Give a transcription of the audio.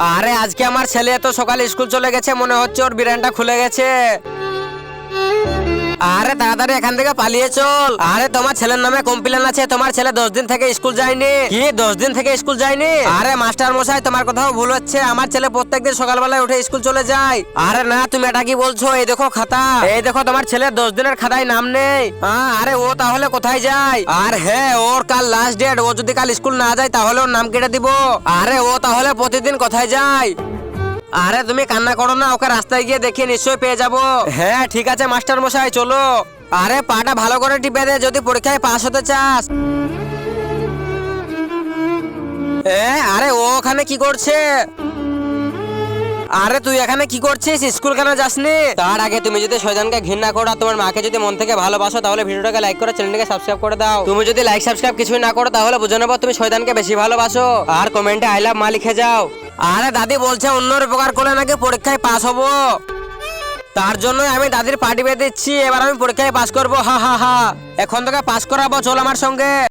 আরে আজকে আমার ছেলে তো সকালে স্কুল চলে গেছে, মনে হচ্ছে ওর বিরানটা খুলে গেছে। আরে তাড়াতাড়ি এখান থেকে পালিয়ে চল। আরে তোমার ছেলের নামে কমপ্লেন আছে, তোমার ছেলে 10 দিন থেকে স্কুল যায়নি। কি 10 দিন থেকে স্কুল যায়নি? আরে মাস্টার মশাই, তোমার কোথাও ভুল হচ্ছে। আমার ছেলে প্রত্যেকদিন সকালবেলায় উঠে স্কুল চলে যায়। আরে না, তুমি এটা কি বলছো? এই দেখো খাতা, এই দেখো তোমার ছেলের 10 দিনের খাতায় নাম নেই। আরে ও তাহলে কোথায় যায়? আর হ্যাঁ, ওর কাল লাস্ট ডেট। ও যদি কাল স্কুল না যায় তাহলে ওর নাম কেটে দিব। আরে ও তাহলে প্রতিদিন কোথায় যায়? আরে তুমি কান্না করো না, ওকে রাস্তায় গিয়ে দেখে নিশ্চয়ই পেয়ে যাবো। হ্যাঁ ঠিক আছে মাস্টার মশাই, চলো। আরে পাটা ভালো করে টিপে দে যদি পরীক্ষায় পাস হতে চাস। আরে ও ওখানে কি করছে? আরে তুই এখানে কি করছিস? স্কুল কেন যাসনি? তার আগে তুমি যদি শয়তানকে ঘৃণা করো আর তোমার মাকে যদি মন থেকে ভালোবাসো তাহলে ভিডিওটাকে লাইক করে চ্যানেলটাকে সাবস্ক্রাইব করে দাও। তুমি যদি লাইক সাবস্ক্রাইব কিছুই না করো তাহলে বুঝে নেবো তুমি শয়তানকে বেশি ভালোবাসো। আর কমেন্টে আই লাভ মা লিখে যাও। আরে দাদি বলছে অন্যর উপকার করলে নাকি পরীক্ষায় পাস হবো, তার জন্যই আমি দাদির পার্টি বেঁধে দিচ্ছি। এবার আমি পরীক্ষায় পাস করবো, হা হা হা। এখন তোকে পাস করাবো, চল আমার সঙ্গে।